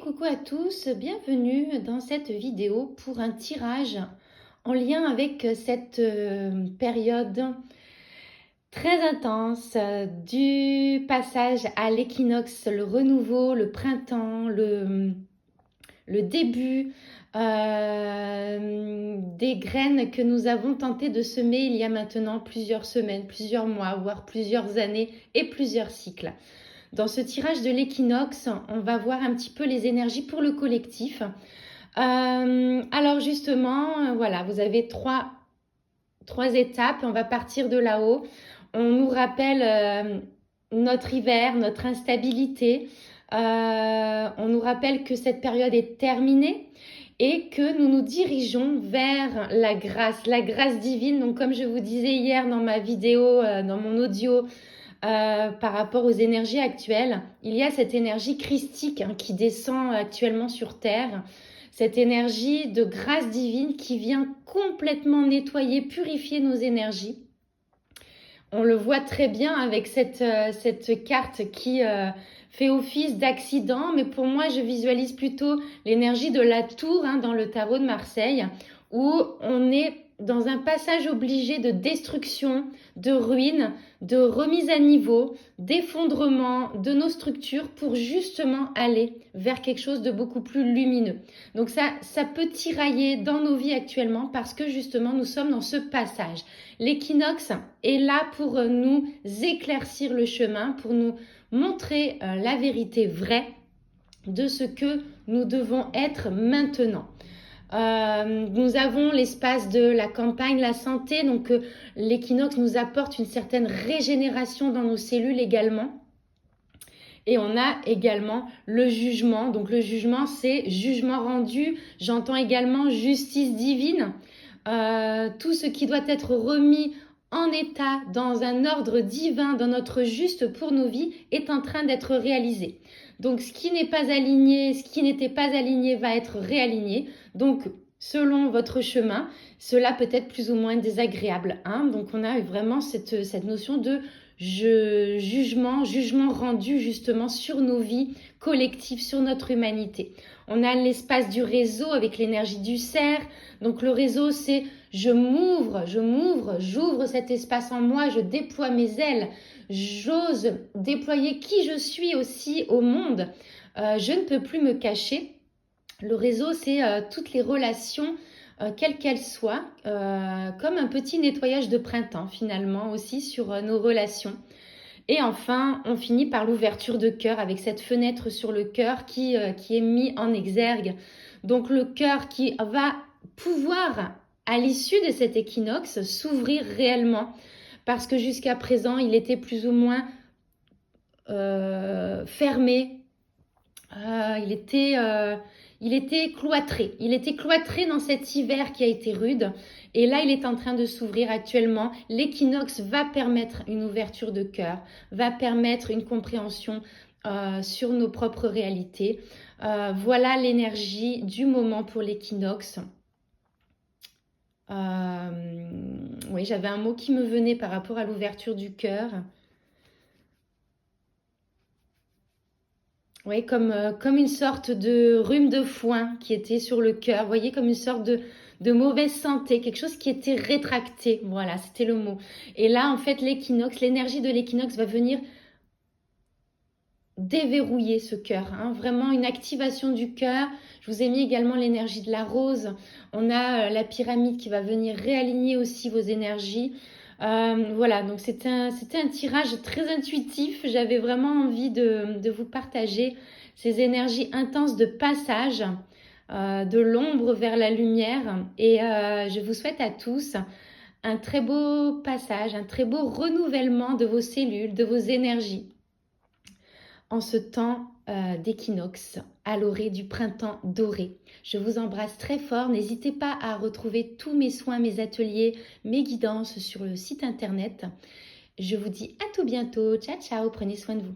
coucou à tous, bienvenue dans cette vidéo pour un tirage en lien avec cette période très intense du passage à l'équinoxe, le renouveau, le printemps, le début des graines que nous avons tenté de semer il y a maintenant plusieurs semaines, plusieurs mois, voire plusieurs années et plusieurs cycles. Dans ce tirage de l'équinoxe, on va voir un petit peu les énergies pour le collectif. Alors justement, voilà, vous avez trois étapes. On va partir de là-haut. On nous rappelle notre hiver, notre instabilité. On nous rappelle que cette période est terminée et que nous nous dirigeons vers la grâce divine. Donc comme je vous disais hier dans ma vidéo, dans mon audio, par rapport aux énergies actuelles, il y a cette énergie christique qui descend actuellement sur Terre, cette énergie de grâce divine qui vient complètement nettoyer, purifier nos énergies. On le voit très bien avec cette carte qui fait office d'accident, mais pour moi je visualise plutôt l'énergie de la tour dans le tarot de Marseille, où on est dans un passage obligé de destruction, de ruine, de remise à niveau, d'effondrement de nos structures pour justement aller vers quelque chose de beaucoup plus lumineux. Donc ça peut tirailler dans nos vies actuellement parce que justement nous sommes dans ce passage. L'équinoxe est là pour nous éclaircir le chemin, pour nous montrer la vérité vraie de ce que nous devons être maintenant. Nous avons l'espace de la campagne, la santé, donc l'équinoxe nous apporte une certaine régénération dans nos cellules également. Et on a également le jugement. Donc le jugement, c'est jugement rendu. J'entends également justice divine. Tout ce qui doit être remis en état dans un ordre divin, dans notre juste pour nos vies, est en train d'être réalisé. Donc ce qui n'est pas aligné, ce qui n'était pas aligné va être réaligné. Donc selon votre chemin, cela peut être plus ou moins désagréable. Donc on a vraiment cette notion de jugement rendu justement sur nos vies collectives, sur notre humanité. On a l'espace du réseau avec l'énergie du cerf. Donc le réseau, c'est j'ouvre cet espace en moi, je déploie mes ailes, j'ose déployer qui je suis aussi au monde. Je ne peux plus me cacher. Le réseau, c'est toutes les relations, quelles qu'elles soient, comme un petit nettoyage de printemps finalement aussi sur nos relations. Et enfin, on finit par l'ouverture de cœur avec cette fenêtre sur le cœur qui est mis en exergue. Donc le cœur qui va pouvoir, à l'issue de cet équinoxe, s'ouvrir réellement. Parce que jusqu'à présent, il était plus ou moins fermé. Il était cloîtré. Il était cloîtré dans cet hiver qui a été rude. Et là, il est en train de s'ouvrir actuellement. L'équinoxe va permettre une ouverture de cœur, va permettre une compréhension sur nos propres réalités. Voilà l'énergie du moment pour l'équinoxe. Oui, j'avais un mot qui me venait par rapport à l'ouverture du cœur. Oui, comme une sorte de rhume de foin qui était sur le cœur. Vous voyez, comme une sorte de mauvaise santé, quelque chose qui était rétracté. Voilà, c'était le mot. Et là, en fait, l'équinoxe, l'énergie de l'équinoxe va venir déverrouiller ce cœur. Vraiment une activation du cœur. Je vous ai mis également l'énergie de la rose. On a la pyramide qui va venir réaligner aussi vos énergies. Voilà, donc c'était un tirage très intuitif. J'avais vraiment envie de vous partager ces énergies intenses de passage de l'ombre vers la lumière. Et je vous souhaite à tous un très beau passage, un très beau renouvellement de vos cellules, de vos énergies en ce temps d'équinoxe à l'orée du printemps doré. Je vous embrasse très fort. N'hésitez pas à retrouver tous mes soins, mes ateliers, mes guidances sur le site internet. Je vous dis à tout bientôt. Ciao, ciao. Prenez soin de vous.